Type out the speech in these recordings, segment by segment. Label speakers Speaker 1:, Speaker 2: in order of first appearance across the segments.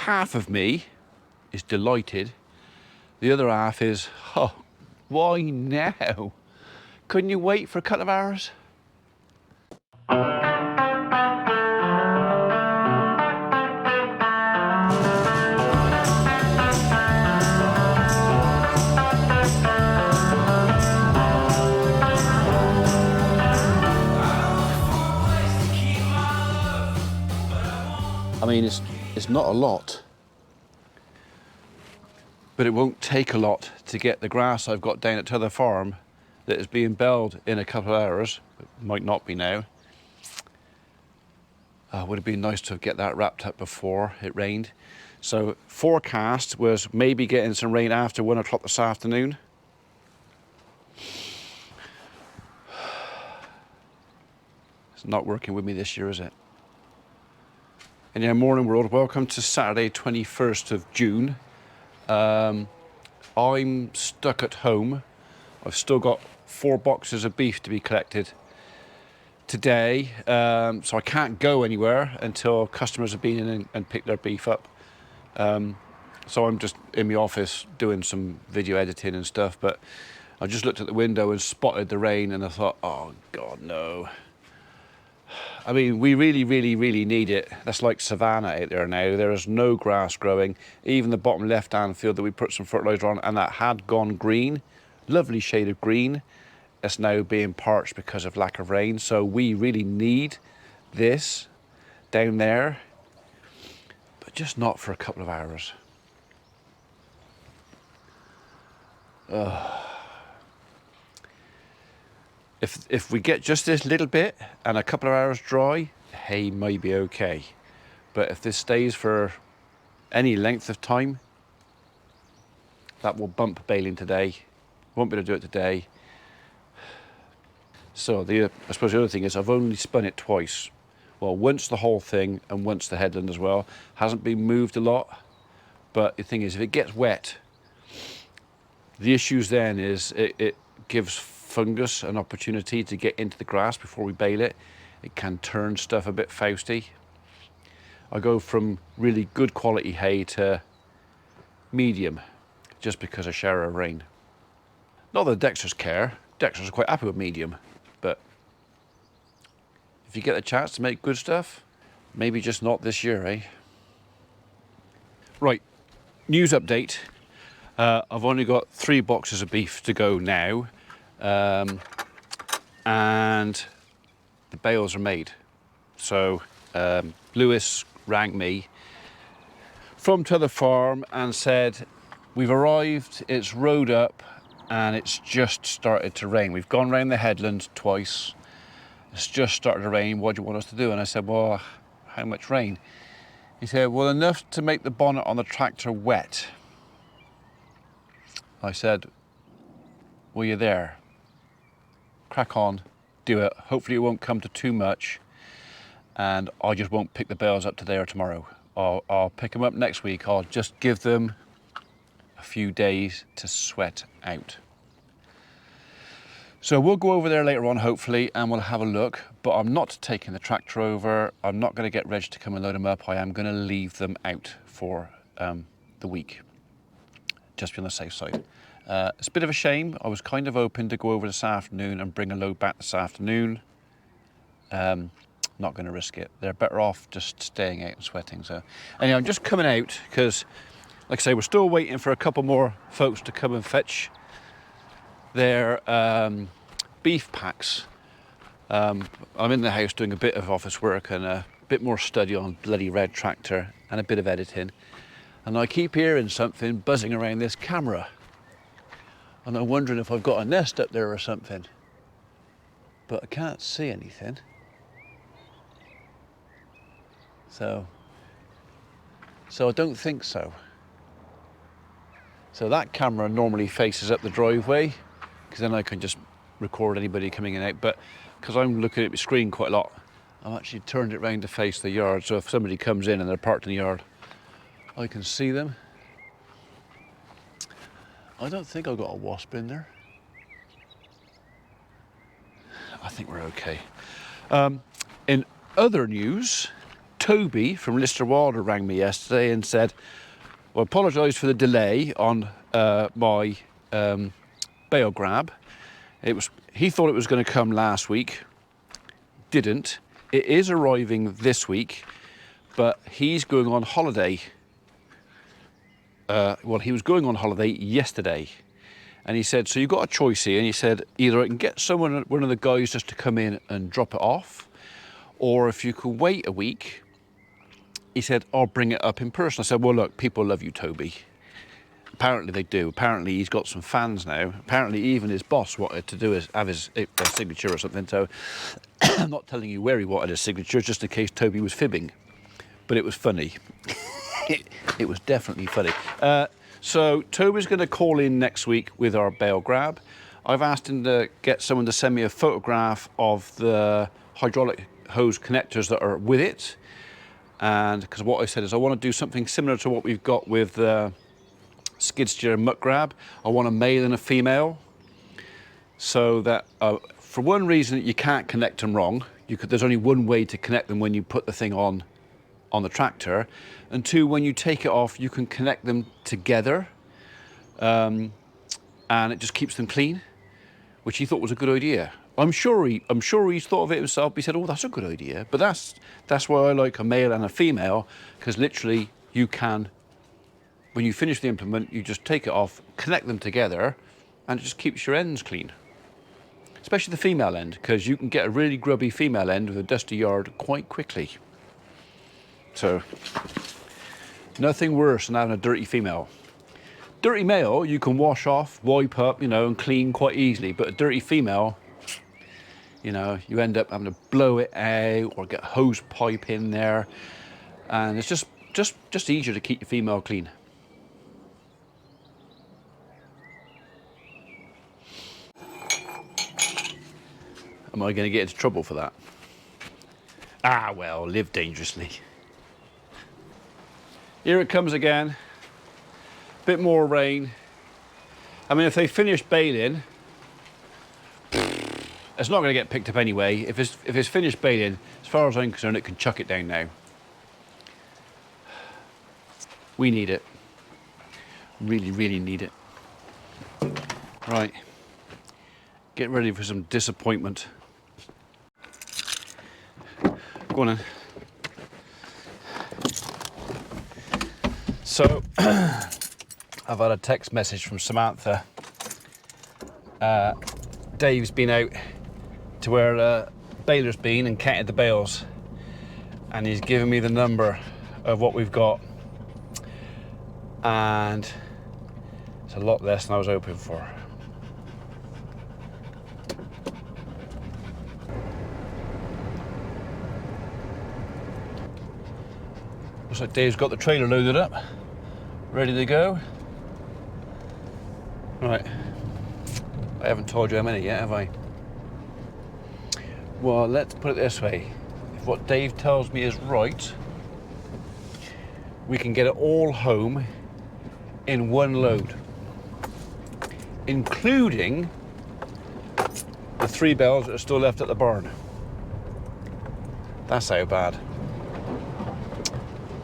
Speaker 1: half of me is delighted. The other half is, oh, why now? Couldn't you wait for a couple of hours? I mean, it's not a lot, but it won't take a lot to get the grass I've got down at t'other farm that is being belled in a couple of hours. It might not be now. Would have been nice to get that wrapped up before it rained. So forecast was maybe getting some rain after 1 o'clock this afternoon. It's not working with me this year, is it? Anyhow, morning world, welcome to Saturday 21st of June. I'm stuck at home. I've still got 4 boxes of beef to be collected today, so I can't go anywhere until customers have been in and picked their beef up. So I'm just in my office doing some video editing and stuff, but I just looked at the window and spotted the rain and I thought, oh God, no. I mean, we really need it. That's like savannah out there now. There is no grass growing. Even the bottom left-hand field that we put some fertilizer on and that had gone green, lovely shade of green, it's now being parched because of lack of rain. So we really need this down there, but just not for a couple of hours. If we get just this little bit and a couple of hours dry, hay might be okay. But if this stays for any length of time, that will bump baling today. Won't be able to do it today. So I suppose the other thing is I've only spun it twice. Well, once the whole thing and once the headland as well. Hasn't been moved a lot. But the thing is, if it gets wet, the issues then is it gives fungus an opportunity to get into the grass before we bale it. It can turn stuff a bit fausty. I go from really good quality hay to medium just because of shower of rain. Not that Dexter's care. Dexter's quite happy with medium, but if you get the chance to make good stuff, maybe just not this year, eh? Right, news update. I've only got 3 boxes of beef to go now. And the bales are made. So Lewis rang me from t'other farm and said, we've arrived, it's rode up and it's just started to rain. We've gone round the headland twice. It's just started to rain. What do you want us to do? And I said, well, how much rain? He said, well, enough to make the bonnet on the tractor wet. I said, well, you're there. Crack on, do it. Hopefully it won't come to too much and I just won't pick the bales up today or tomorrow. I'll pick them up next week. I'll just give them a few days to sweat out. So we'll go over there later on, hopefully, and we'll have a look, but I'm not taking the tractor over. I'm not going to get Reg to come and load them up. I am going to leave them out for the week, just to be on the safe side. It's a bit of a shame. I was kind of hoping to go over this afternoon and bring a load back this afternoon. Not going to risk it. They're better off just staying out and sweating. So anyway, I'm just coming out because, like I say, we're still waiting for a couple more folks to come and fetch their beef packs. I'm in the house doing a bit of office work and a bit more study on bloody red tractor and a bit of editing. And I keep hearing something buzzing around this camera. And I'm wondering if I've got a nest up there or something. But I can't see anything. So I don't think so. So that camera normally faces up the driveway, because then I can just record anybody coming in and out. But because I'm looking at my screen quite a lot, I've actually turned it round to face the yard. So if somebody comes in and they're parked in the yard, I can see them. I don't think I've got a wasp in there. I think we're okay. In other news, Toby from Lister Wilder rang me yesterday and said, well, I apologise for the delay on my bale grab. He thought it was going to come last week. Didn't. It is arriving this week, but he's going on holiday. Well, he was going on holiday yesterday. And he said, so you've got a choice here. And he said, either I can get one of the guys just to come in and drop it off, or if you could wait a week, he said, I'll bring it up in person. I said, well, look, people love you, Toby. Apparently they do. Apparently he's got some fans now. Apparently even his boss wanted to have his signature or something. So I'm not telling you where he wanted his signature, just in case Toby was fibbing. But it was funny. It was definitely funny. So Toby's going to call in next week with our bale grab. I've asked him to get someone to send me a photograph of the hydraulic hose connectors that are with it. And because what I said is I want to do something similar to what we've got with the skid steer and muck grab. I want a male and a female, so that for one reason you can't connect them wrong. There's only one way to connect them when you put the thing on the tractor, and two, when you take it off, you can connect them together, and it just keeps them clean, which he thought was a good idea. I'm sure he's thought of it himself. He said, "Oh, that's a good idea." But that's why I like a male and a female, because literally you can, when you finish the implement, you just take it off, connect them together, and it just keeps your ends clean. Especially the female end, because you can get a really grubby female end with a dusty yard quite quickly. So, nothing worse than having a dirty female. Dirty male, you can wash off, wipe up, and clean quite easily. But a dirty female, you end up having to blow it out or get a hose pipe in there. And it's just easier to keep your female clean. Am I going to get into trouble for that? Ah, well, live dangerously. Here it comes again. Bit more rain. I mean, if they finish baling, it's not going to get picked up anyway. If it's finished baling, as far as I'm concerned, it can chuck it down now. We need it. Really, really need it. Right. Get ready for some disappointment. Go on then. So, I've had a text message from Samantha. Dave's been out to where the baler's been and counted the bales, and he's given me the number of what we've got, and it's a lot less than I was hoping for. Looks like Dave's got the trailer loaded up, ready to go. Right, I haven't told you how many yet, have I? Well, let's put it this way. If what Dave tells me is right, we can get it all home in one load, including the 3 bales that are still left at the barn. That's how bad.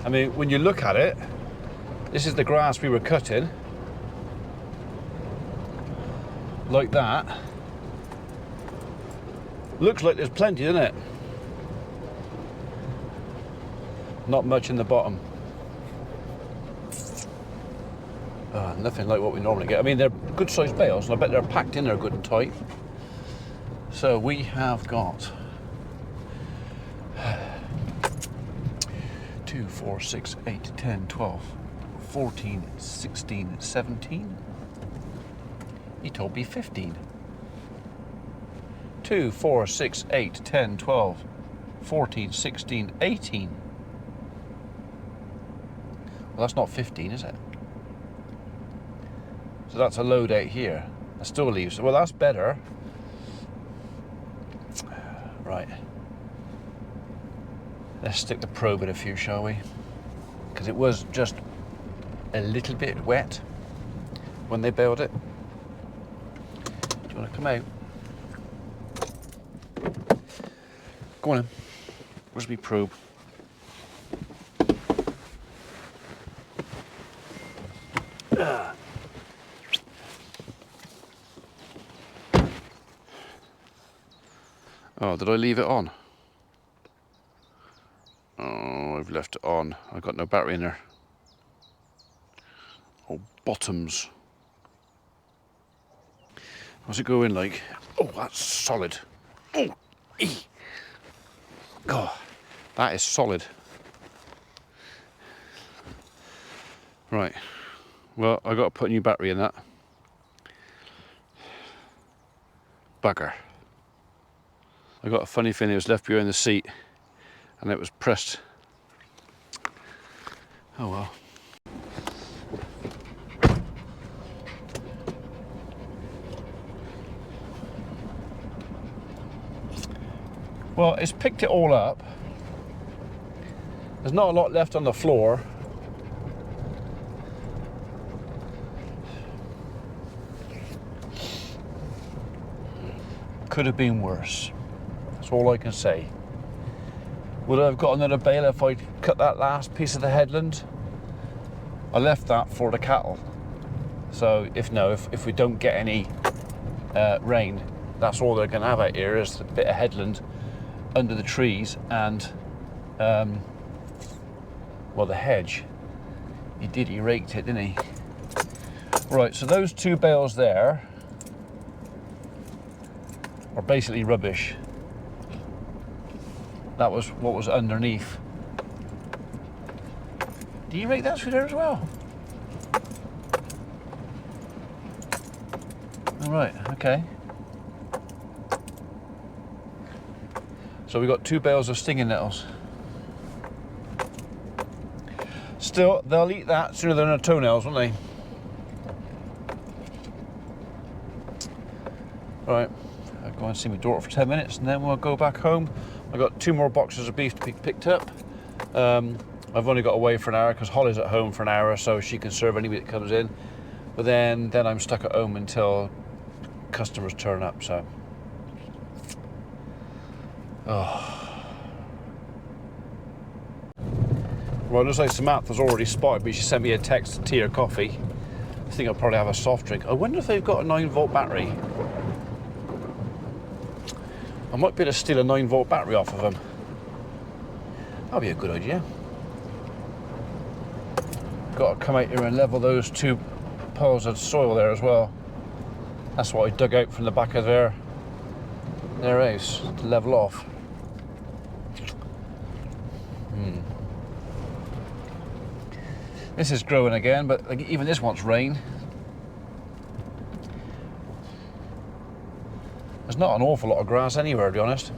Speaker 1: I mean, when you look at it, this is the grass we were cutting. Like that. Looks like there's plenty, doesn't it? Not much in the bottom. Nothing like what we normally get. I mean, they're good sized bales, and I bet they're packed in there good and tight. So we have got 2, 4, 6, 8, 10, 12, 14, 16, 17. He told me 15. 2, 4, 6, 8, 10, 12, 14, 16, 18. Well, that's not 15, is it? So that's a load out here. That still leaves. Well, that's better. Right. Let's stick the probe in a few, shall we? Because it was just a little bit wet when they baled it. Do you want to come out? Go on in. Where's my probe? Oh, did I leave it on? Oh, I've left it on. I've got no battery in there. Oh, bottoms. How's it going like? Oh, that's solid. Oh, God, that is solid. Right. Well, I've got to put a new battery in that. Bugger. I got a funny feeling it was left behind the seat and it was pressed. Oh well. Well, it's picked it all up. There's not a lot left on the floor. Could have been worse. That's all I can say. Would I have got another bale if I'd cut that last piece of the headland? I left that for the cattle. So if we don't get any rain, that's all they're going to have out here is a bit of headland under the trees and well, the hedge. He raked it, didn't he? Right, so those two bales there are basically rubbish. That was what was underneath. Do you rake that through there as well? All right, okay. So we got two bales of stinging nettles. Still, they'll eat that sooner than their toenails, won't they? Right, I'll go and see my daughter for 10 minutes and then we'll go back home. I've got 2 more boxes of beef to be picked up. I've only got away for an hour because Holly's at home for an hour, so she can serve anybody that comes in. But then I'm stuck at home until customers turn up, so. Oh. Well, it looks like Samantha's already spotted me. She sent me a text, tea or coffee. I think I'll probably have a soft drink. I wonder if they've got a 9-volt battery. I might be able to steal a 9-volt battery off of them. That'll be a good idea. Got to come out here and level those 2 piles of soil there as well. That's what I dug out from the back of their house to level off. This is growing again, but like, even this wants rain. There's not an awful lot of grass anywhere, to be honest.